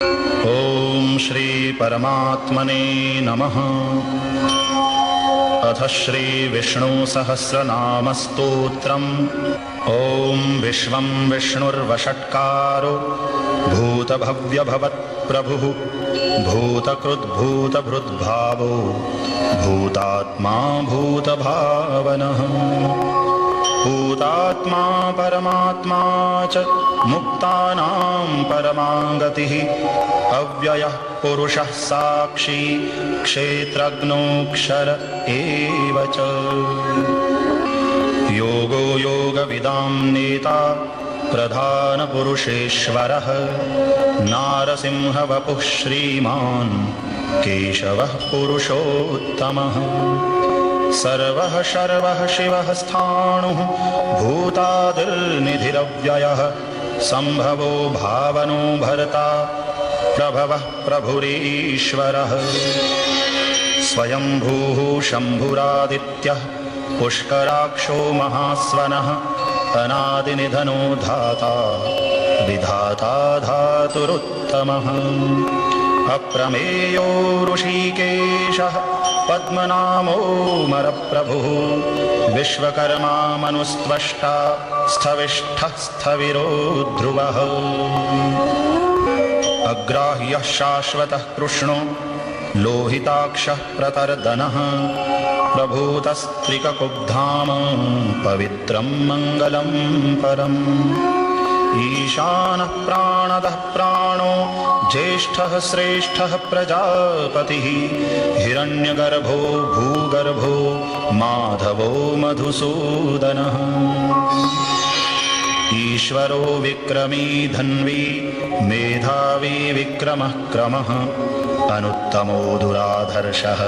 ओम श्री परमात्मने नमः। अथ श्री विष्णु सहस्रनाम स्तोत्रम्। ओम विश्वं विष्णुर्वषट्कारो भूतभव्यभवत्प्रभुः भूतकृद्भूतभृद्भावो भूतात्मा भूतभावनः। भूतात्मा परमात्मा च मुक्तानां परमागतिः अव्ययः पुरुषः साक्षी क्षेत्रज्ञोऽक्षर एव च। योगो योगविदां नेता प्रधानपुरुषेश्वरः नारसिंहवपुः श्रीमान् केशवः पुरुषोत्तमः। सर्वः शर्वः शिवः स्थाणुः भूतादिर्निधिरव्ययः सम्भवो भावनो भर्ता प्रभवः प्रभुरीश्वरः। स्वयंभूः शम्भुरादित्यः पुष्कराक्षो महास्वनः अनादिनिधनो धाता विधाता धातुरुत्तमः। अप्रमेयो ऋषिकेशः पद्मनामोऽमरप्रभुः विश्वकर्मा मनुस्त्वष्टा स्थविष्ठः स्थविरो ध्रुवः। अग्राह्यः शाश्वतः कृष्णो लोहिताक्षः प्रतर्दनः प्रभूतस्त्रिककुब्धाम पवित्रं मङ्गलं परम्। ईशानः प्राणदः प्राणो ज्येष्ठः श्रेष्ठः प्रजापतिः हिरण्यगर्भो भूगर्भो माधवो मधुसूदनः। ईश्वरो विक्रमी धन्वी मेधावी विक्रमः क्रमः अनुत्तमो दुराधर्षः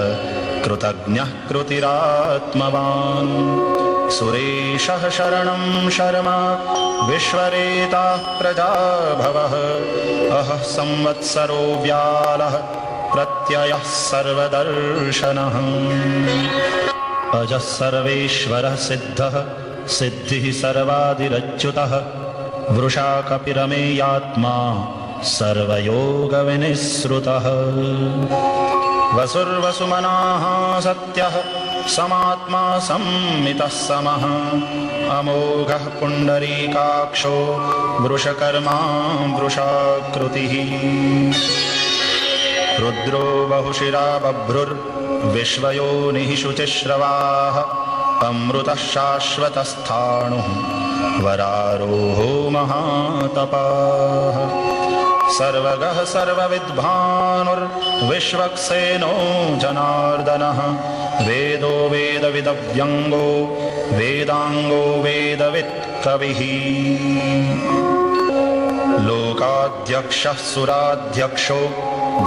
कृतज्ञः कृतिरात्मवान्। सुरेशः शरणं शर्मा विश्वरेताः प्रजाभवः अहः संवत्सरो व्यालः प्रत्ययः सर्वदर्शनः। अजः सर्वेश्वरः सिद्धः सिद्धिः सर्वादिरच्युतः वृषा कपिरमेयात्मा सर्वयोगविनिःसृतः। वसुर्वसुमनाः सत्यः समात्मा संमितः समः अमोघः पुण्डरीकाक्षो वृषकर्मा वृषाकृतिः। रुद्रो बहुशिरा बभ्रुर्विश्वयोनिः शुचिश्रवाः अमृतः शाश्वतस्थाणुः वरारोहो महातपाः। सर्वगः सर्वविद्भानुर्विश्वक्सेनो जनार्दनः वेदो वेदविदव्यङ्गो वेदाङ्गो वेदवित्कविः। लोकाध्यक्षः सुराध्यक्षो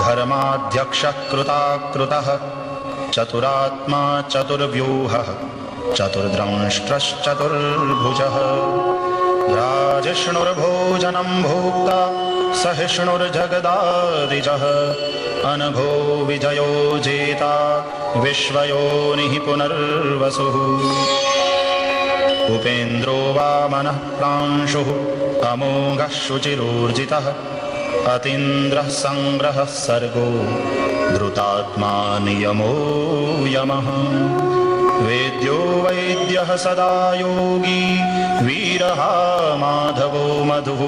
धर्माध्यक्षः कृताकृतः चतुरात्मा चतुर्व्यूहः चतुर्द्रंष्ट्रश्चतुर्भुजः। राजिष्णुर्भोजनं भोक्ता सहिष्णुर्जगदादिजः अनघो विजयो जेता विश्वयोनिः पुनर्वसुः। उपेन्द्रो वामनः प्रांशुः अमोघः शुचिरूर्जितः अतीन्द्रः संग्रहः सर्गो धृतात्मा नियमो यमः। वेद्यो वैद्यः सदा योगी वीरः माधवो मधुः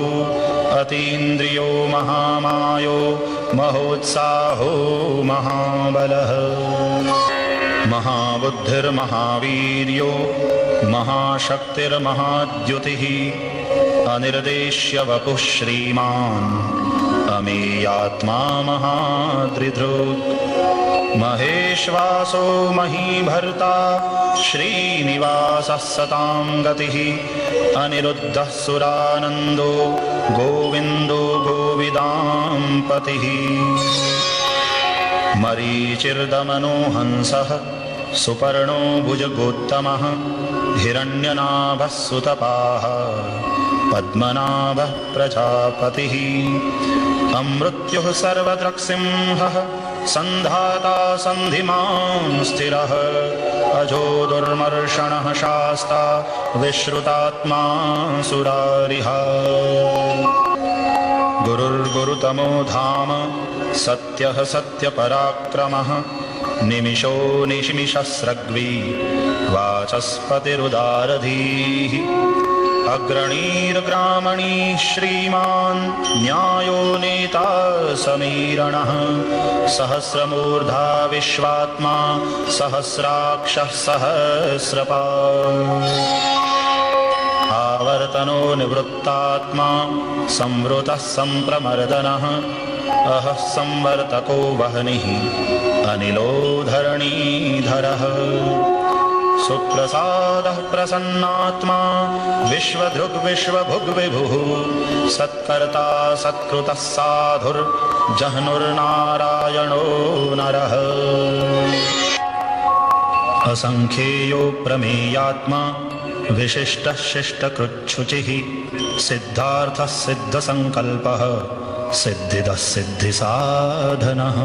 अतीन्द्रियो महामायो महोत्साहो महाबलः। महाबुद्धिर्महावीर्यो महाशक्तिर्महाद्युतिः अनिर्देश्य वपुः श्रीमान् अमेयात्मा महादृधृक्। महेश्वासो महीभर्ता श्रीनिवासः सतां गतिः अनिरुद्धः सुरानन्दो गोविन्दो गोविदां पतिः। मरीचिर्दमनो हंसः सुपर्णो भुजगोत्तमः हिरण्यनाभः सुतपाः पद्मनाभः प्रजापतिः। अमृत्युः सर्वदृक्सिंहः सन्धाता सन्धिमान् स्थिरः अजो दुर्मर्षणः शास्ता विश्रुतात्मा सुरारिः। गुरुर्गुरुतमो धाम सत्यः सत्यपराक्रमः निमिषो निमिषस्रग्वी वाचस्पतिरुदारधीः अग्रणीर्ग्रामणी श्रीमान् न्यायो नेता समीरणः सहस्रमूर्धा विश्वात्मा सहस्राक्षः सहस्रपात् आवर्तनो निवृत्तात्मा संवृतः संप्रमर्दनः अहः संवर्तको वह्निः अनिलो धरणीधरः सुप्रसादः प्रसन्नात्मा विश्वधृग्विश्वभुग्विभुः सत्कर्ता सत्कृतः साधुर्जह्नुर्नारायणो नरः असंख्येयो प्रमेयात्मा विशिष्टः शिष्टकृच्छुचिः सिद्धार्थः सिद्धसंकल्पः सिद्धिदः सिद्धिसाधनः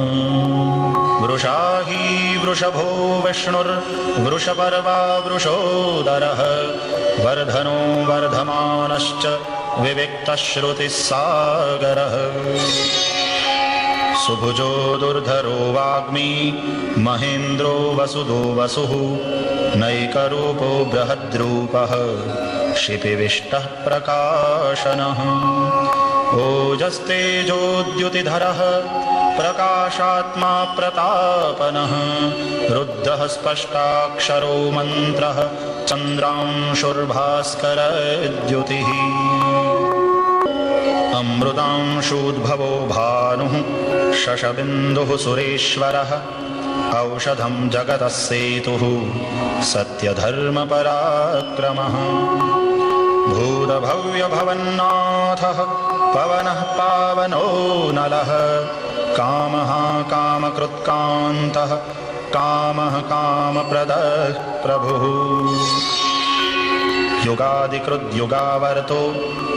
वृषाही वृषभो विष्णुर्वृषपर्वा वृषोदरः वर्धनो वर्धमानश्च विविक्तश्रुतिस्सागरः सुभुजो दुर्धरो वाग्मी महेन्द्रो वसुदो वसुः नैकरूपो बृहद्रूपः क्षिपिविष्टः प्रकाशनः ओजस्तेजोद्युतिधरः प्रकाशात्मा प्रतापनः रुद्धः स्पष्टाक्षरो मन्त्रः चन्द्रांशुर्भास्करद्युतिः अमृतांशूद्भवो भानुः शशबिन्दुः सुरेश्वरः औषधं जगतः सेतुः सत्यधर्मपराक्रमः भूतभव्यभवन्नाथः पवनः पावनो नलः कामः कामकृत्कान्तः कामः कामप्रदः प्रभुः युगादिकृद्युगावर्तो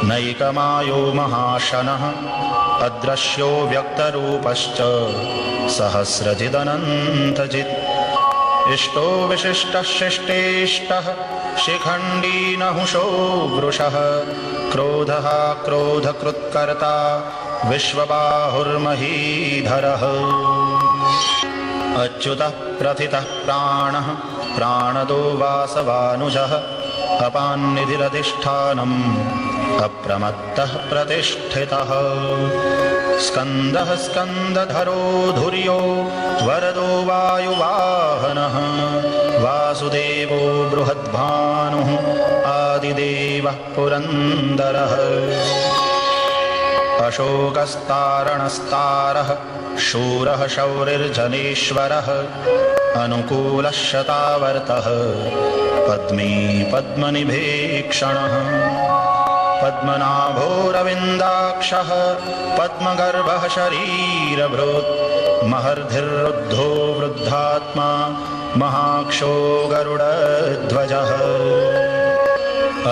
नैकमायो महाशनः अदृश्यो व्यक्तरूपश्च सहस्रजिदनन्तजित् इष्टो विशिष्टः शिष्टेष्टः शिखण्डी नहुषो वृषः क्रोधः क्रोधकृत्कर्ता विश्वबाहुर्महीधरः अच्युतः प्रथितः प्राणः प्राणदो वासवानुजः अपान्निधिरधिष्ठानम् अप्रमत्तः प्रतिष्ठितः स्कन्दः स्कन्दधरो धुर्यो वरदो वायुवाहनः वासुदेवो बृहद्भानुः आदिदेवः पुरन्दरः अशोकस्तारणस्तारः शूरः शौरिर्जनेश्वरः अनुकूलः शतावर्तः पद्मी पद्मनिभीक्षणः पद्मनाभोरविन्दाक्षः पद्मगर्भः शरीरभृत् महर्धिर्रुद्धो वृद्धात्मा महाक्षो गरुडध्वजः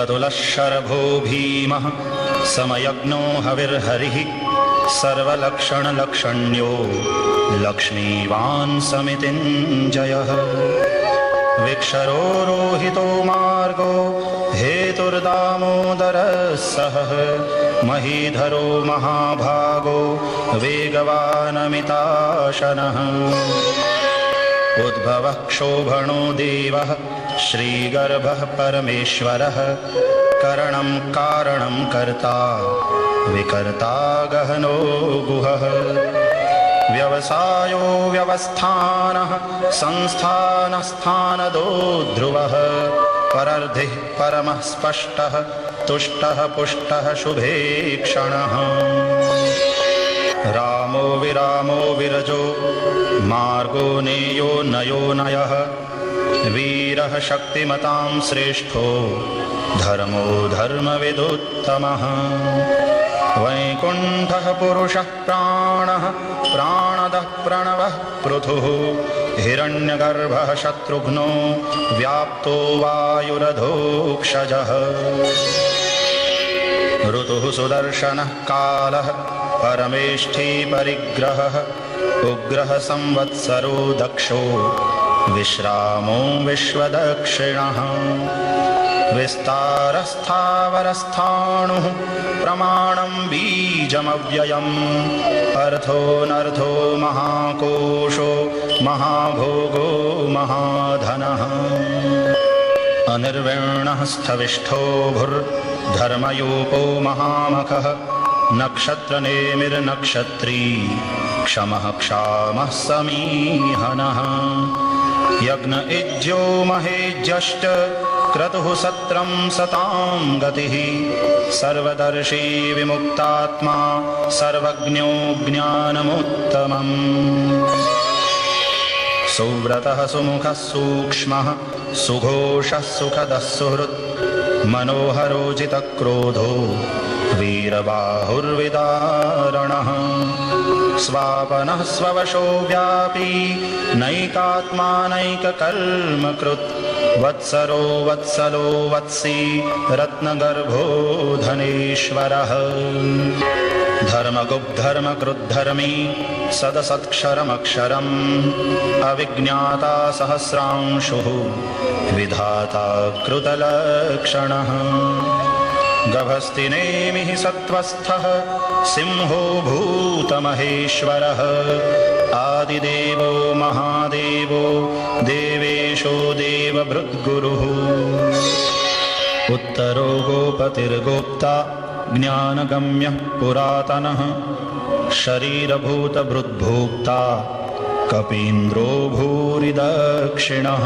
अतुलः शरभो भीमः समयज्ञो हविर्हरिः सर्वलक्षणलक्षण्यो लक्ष्मीवान् समितिञ्जयः विक्षरो रोहितो मार्गो हेतुर्दामोदरः सहः महीधरो महाभागो वेगवानमिताशनः उद्भवः क्षोभणो देवः श्रीगर्भः परमेश्वरः करणं कारणं कर्ता विकर्ता गहनो गुहः व्यवसायो व्यवस्थानः संस्थानस्थानदो ध्रुवः परर्धिः परमः स्पष्टः तुष्टः पुष्टः शुभेक्षणः रामो विरामो विरजो मार्गो नेयो नयो नयः वीरः शक्तिमतां श्रेष्ठो धर्मो धर्मविदुत्तमः वैकुण्ठः पुरुषः प्राणः प्राणदः प्रणवः पृथुः हिरण्यगर्भः शत्रुघ्नो व्याप्तो वायुरधोक्षजः ऋतुः सुदर्शनः कालः परमेष्ठी परिग्रहः उग्रः संवत्सरो दक्षो विश्रामो विश्वदक्षिणः विस्तारस्थावरस्थाणुः प्रमाणं बीजमव्ययम् अर्थोऽनर्थो महाकोशो महाभोगो महाधनः अनिर्विण्णः स्थविष्ठो भूर्धर्मयूपो महामखः नक्षत्रनेमिर्नक्षत्री क्षमः क्षामः समीहनः यज्ञ इज्यो महेज्यश्च क्रतुः सत्रं सतां गतिः सर्वदर्शी विमुक्तात्मा सर्वज्ञो ज्ञानमुत्तमम् सुव्रतः सुमुखः सूक्ष्मः सुघोषः सुखदः सुहृत् मनोहरोजितक्रोधो वीरबाहुर्विदारणः स्वापनः स्ववशो व्यापी नैकात्मानैककर्मकृत् वत्सरो वत्सलो वत्सी रत्नगर्भो धनेश्वरः धर्मगुप्धर्मकृद्धर्मी सदसत्क्षरमक्षरम् अविज्ञाता सहस्रांशुः विधाता कृतलक्षणः गभस्तिनेमिः सत्त्वस्थः सिंहो भूतमहेश्वरः आदिदेवो महादेवो देवेशो देवभृद्गुरुः उत्तरो गोपतिर्गोप्ता ज्ञानगम्यः पुरातनः शरीरभूतभृद्भोक्ता कपीन्द्रो भूरि दक्षिणः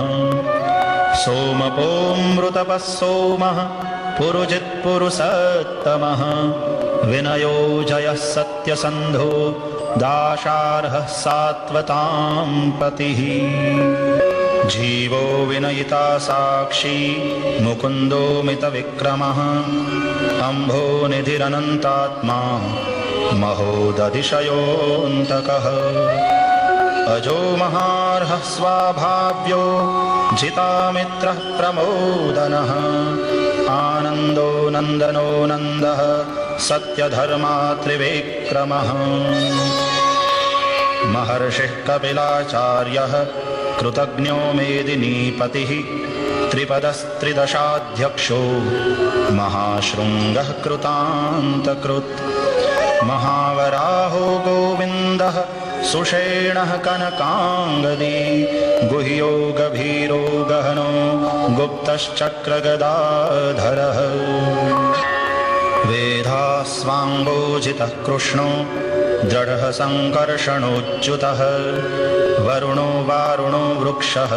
सोमपोऽमृतपः सोमः पुरुजित्पुरुषोत्तमः विनयो जयः सत्यसन्धो दाशार्हः सात्वतां पतिः जीवो विनयिता साक्षी मुकुन्दो मितविक्रमः अम्भो निधिरनन्तात्मा महोदधिशयोऽन्तकः अजो महार्हः स्वाभाव्यो जितामित्रः प्रमोदनः आनन्दो नन्दनो नन्दः सत्यधर्मा त्रिविक्रमः महर्षिः कपिलाचार्यः कृतज्ञो मेदिनीपतिः त्रिपदस्त्रिदशाध्यक्षो महाशृङ्गः कृतान्तकृत् महावराहो गोविन्दः सुषेणः कनकाङ्गदी गुह्यो गभीरो गहनो गुप्तश्चक्रगदाधरः वेधास्वाङ्गोजितः कृष्णो दृढः सङ्कर्षणोच्युतः वरुणो वारुणो वृक्षः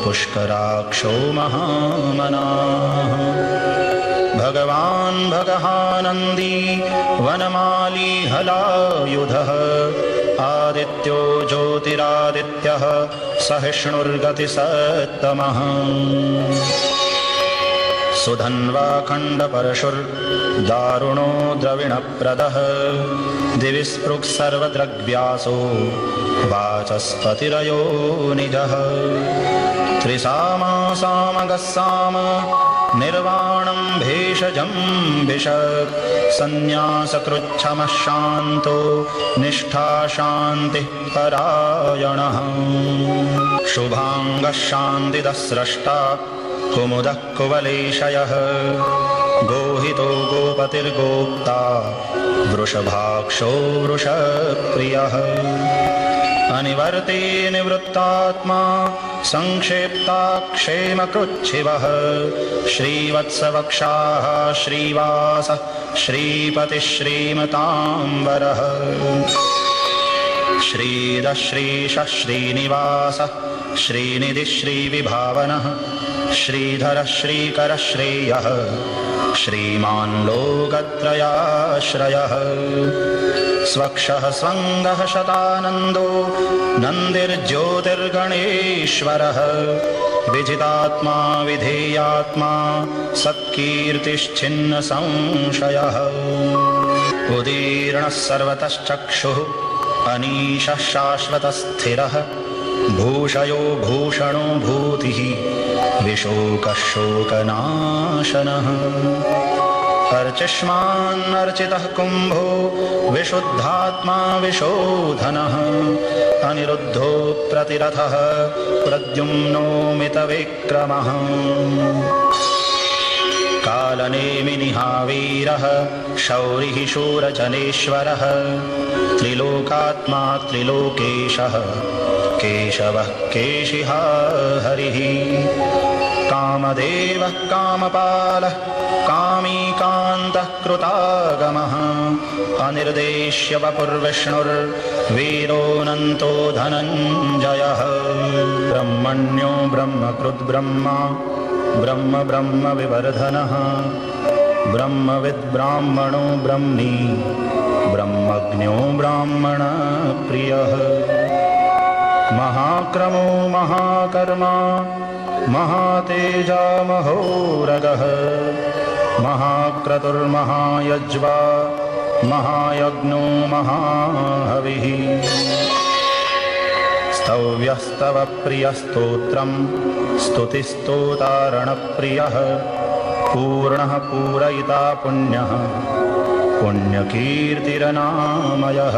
पुष्कराक्षो महामनाः भगवान् भगहानन्दी वनमाली हलायुधः आदित्यो ज्योतिरादित्यः सहिष्णुर्गतिसत्तमः सुधन्वा खण्डपरशुर्दारुणो द्रविणप्रदः दिवि स्पृक् सर्वदृग्व्यासो वाचस्पतिरयो निजः त्रिसामा सामगस्साम निर्वाणं भेषजं विशक् सन्न्यासकृच्छमः शान्तो निष्ठा शान्तिः परायणः शुभाङ्गः शान्तिदः स्रष्टा कुमुदः कुवलेशयः गोहितो गोपतिर्गोप्ता वृषभाक्षो वृषप्रियः अनिवर्ते निवृत्तात्मा संक्षेप्ता क्षेमकृच्छिवः श्रीवत्सवक्षाः श्रीवासः श्रीपतिः श्रीमताम्बरः श्रीधः श्रीशः श्रीनिवासः श्रीनिधिः श्रीविभावनः श्रीधरः श्रीकरः श्रेयः श्रीमान् लोकत्रयाश्रयः स्वक्षः स्वङ्गः शतानन्दो नन्दिर्ज्योतिर्गणेश्वरः विजितात्मा विधेयात्मा सत्कीर्तिश्चिन्न संशयः उदीर्णः सर्वतश्चक्षुः अनीशः शाश्वतस्थिरः भूषयो भूषणो भूतिः विशोकः शोकनाशनः अर्चिष्मान्नर्चितः कुम्भो विशुद्धात्मा विशोधनः अनिरुद्धो प्रतिरथः प्रद्युम्नो मितविक्रमः कालनेमिनिहावीरः शौरिः शूरजनेश्वरः त्रिलोकात्मा त्रिलोकेशः केशवः केशिहा हरिः कामदेवः कामपालः कामीकान्तः कृतागमः अनिर्देश्य वपुर्विष्णुर्वीरोऽनन्तो धनञ्जयः ब्रह्मण्यो ब्रह्मकृद्ब्रह्मा ब्रह्म ब्रह्म विवर्धनः ब्रह्मविद्ब्राह्मणो ब्रह्मी ब्रह्मज्ञो ब्राह्मणप्रियः महाक्रमो महाकर्मा महातेजा महोरगः महाक्रतुर्महायज्वा महायज्ञो महाहविः स्तव्यस्तव प्रियस्तोत्रम् स्तुतिस्तोतारणप्रियः पूर्णः पूरयिता पुण्यः पुण्यकीर्तिरनामयः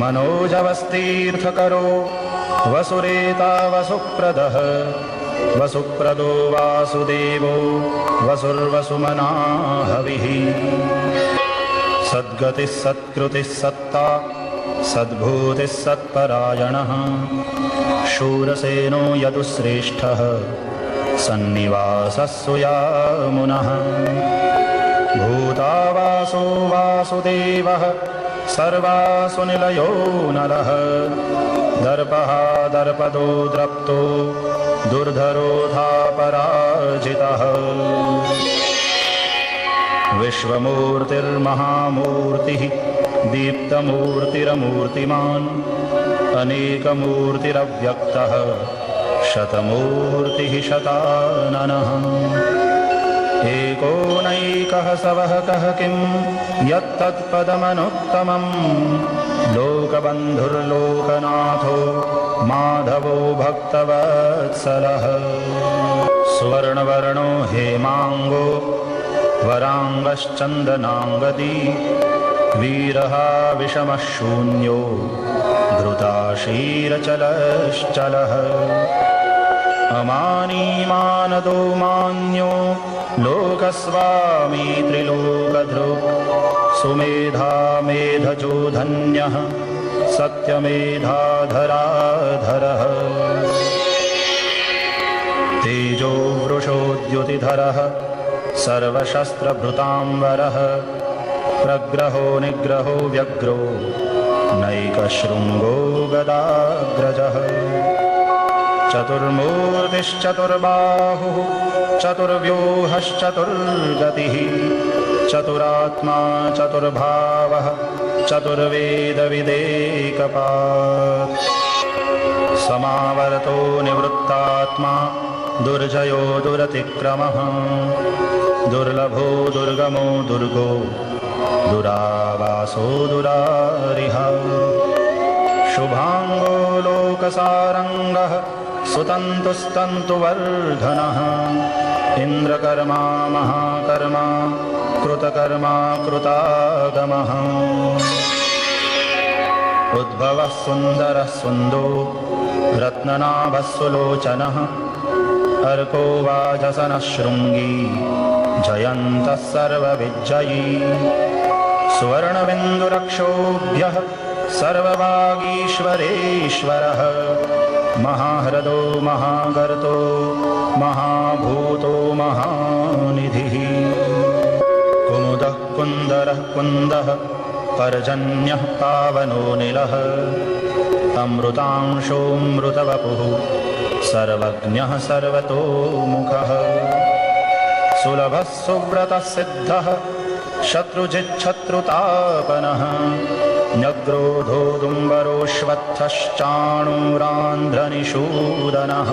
मनोजवस्तीर्थकरो वसुरेता वसुप्रदः वसुप्रदो वासुदेवो वसुर्वसुमनाहविः सद्गतिः सत्कृतिः सत्ता सद्भूतिः सत्परायणः शूरसेनो यदुश्रेष्ठः सन्निवासः सुयामुनः भूतावासो वासुदेवः सर्वासु निलयो नरः दर्पः दर्पदो द्रप्तो दुर्धरोधापराजितः विश्वमूर्तिर्महामूर्तिः दीप्तमूर्तिरमूर्तिमान् अनेकमूर्तिरव्यक्तः शतमूर्तिः शताननः एकोनैकः सवहकः किं यत्तत्पदमनुत्तमम् लोकबन्धुर्लोकनाथो माधवो भक्तवत्सलः सुवर्णवर्णो हेमाङ्गो वराङ्गश्चन्दनाङ्गदी वीरः विषमः शून्यो धृताशीरचलश्चलः अमानीमानदो मान्यो लोकस्वामी त्रिलोकधृक् सुमेधा मेधजो धन्यः सत्यमेधाधराधरः तेजो वृषोद्युतिधरः सर्वशस्त्रभृताम्बरः प्रग्रहो निग्रहो व्यग्रो नैकशृङ्गो गदाग्रजः चतुर्मूर्तिश्चतुर्बाहुः चतुर्व्यूहश्चतुर्गतिः चतुरात्मा चतुर्भावः चतुर्वेदविदेकपात् समावर्तो निवृत्तात्मा दुर्जयो दुरतिक्रमः दुर्लभो दुर्गमो दुर्गो दुरावासो दुरारिः शुभाङ्गो लोकसारङ्गः सुतन्तुस्तन्तुवर्धनः इन्द्रकर्मा महाकर्मा कृतकर्मा कृतागमः उद्भवः सुन्दरः सुन्दो रत्ननाभः सुलोचनः अर्को वाजसनः शृङ्गी जयन्तः सर्वविजयी सुवर्णबिन्दुरक्षोभ्यः सर्ववागीश्वरेश्वरः महाह्रदो महागर्तो महाभूतो महानिधिः कुमुदः कुन्दरः कुन्दः पर्जन्यः पावनो निलः अमृतांशोऽमृतवपुः सर्वज्ञः सर्वतोमुखः सुलभः सुव्रतः सिद्धः शत्रुजिच्छत्रुतापनः न्यग्रोधो दुम्बरोऽश्वत्थश्चाणूरान्ध्रनिषूदनः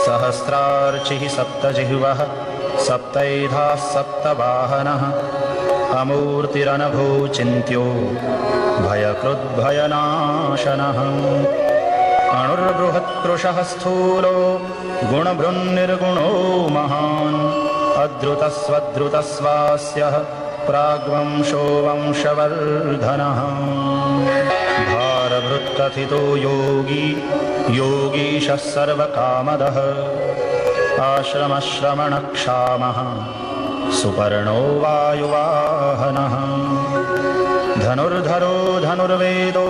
सहस्रार्चिः सप्तजिह्वः सप्तैधाः सप्तवाहनः अमूर्तिरनभो चिन्त्यो भयकृद्भयनाशनः अणुर्बृहत्कृशः स्थूलो गुणभृन्निर्गुणो महान् अद्रुतस्वद्रुतस्वास्यः प्राग्वंशो वंशवर्धनः भारभृत्कथितो योगी योगीशः सर्वकामदः आश्रमश्रमणक्षामः सुपर्णो वायुवाहनः धनुर्धरो धनुर्वेदो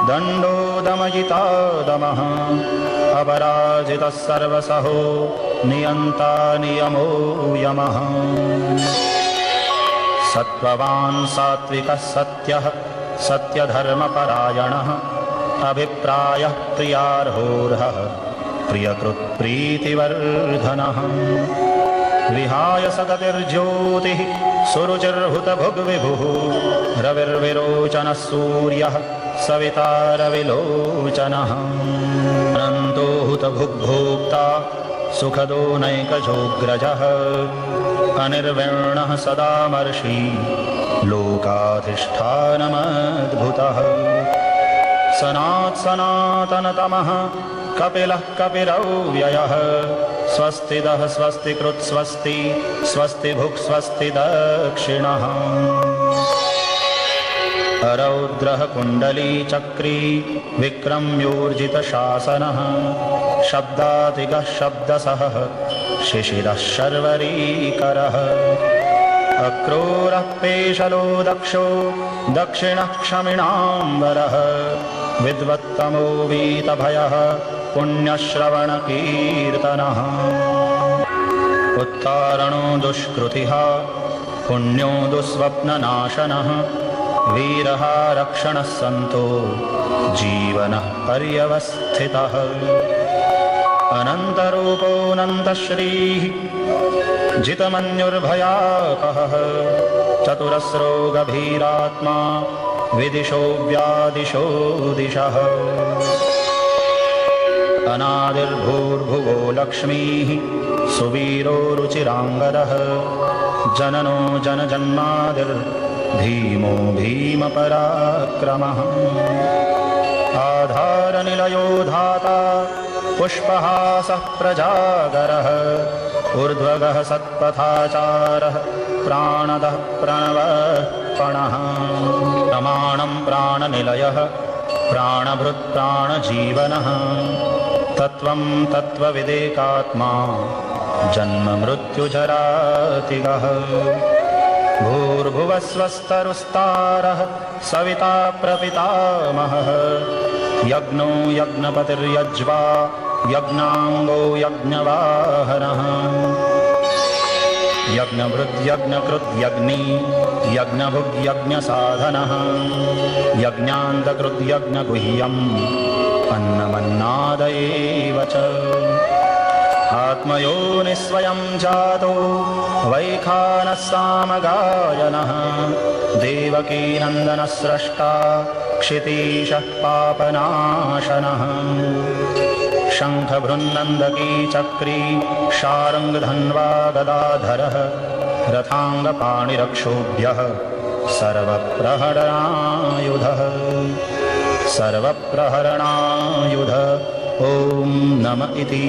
दण्डो दमयिता दमः अपराजितः सर्वसहो नियन्ता नियमो यमः सत्त्ववान् सात्विकः सत्यः सत्यधर्मपरायणः अभिप्रायः प्रियार्होर्हः प्रियकृत्प्रीतिवर्धनः विहाय सगतिर्ज्योतिः सुरुचिर्हुतभुग्विभुः रविर्विरोचनः सूर्यः सविता रविलोचनः अनन्तो हुतभुग्भोक्ता सुखदो नैकजोऽग्रजः अनिर्विण्णः सदामर्षि लोकाधिष्ठानमद्भुतः सनातनतमः कपिलः कपिरव्ययः स्वस्तिदः स्वस्तिकृत् स्वस्ति स्वस्तिभुक् स्वस्ति दक्षिणः रौद्रः कुण्डली चक्री विक्रम्योर्जितशासनः शब्दातिगः शब्दसहः शिशिरः शर्वरीकरः अक्रूरः पेशलो दक्षो दक्षिणः क्षमिणाम्बरः विद्वत्तमो वीतभयः पुण्यश्रवणकीर्तनः उत्तारणो दुष्कृतिः पुण्यो दुःस्वप्ननाशनः वीरः रक्षणः सन्तो जीवनः पर्यवस्थितः अनन्तरूपोऽनन्तश्रीः जितमन्युर्भयापहः चतुरस्रो गभीरात्मा विदिशो व्यादिशो दिशः अनादिर्भूर्भुवो लक्ष्मीः सुवीरो रुचिराङ्गदः जननो जनजन्मादिर्भीमो भीमपराक्रमः आधारनिलयो धाता पुष्पहासः प्रजागरः ऊर्ध्वगः सत्पथाचारः प्राणदः प्रणवः प्रमाणं प्राणनिलयः प्राणभृत्प्राणजीवनः तत्त्वं तत्त्वविदेकात्मा जन्ममृत्युजरातिगः भूर्भुवस्वस्तरुस्तारः सविता प्रपितामहः यज्ञो यज्ञपतिर्यज्वा यज्ञाङ्गो यज्ञवाहनः यज्ञभृद्यज्ञकृद्यज्ञी यज्ञभुग्यज्ञसाधनः यज्ञान्तकृद्यज्ञगुह्यम् अन्नमन्नादयेव च आत्मयोनिस्वयं जातो वैखानः सामगायनः देवकीनन्दनः स्रष्टा क्षितीशः पापनाशनः शङ्खभृन्नन्दकी चक्री शार्ङ्गधन्वा गदाधरः रथाङ्गपाणिरक्षोभ्यः सर्वप्रहरणायुध ॐ नम इति।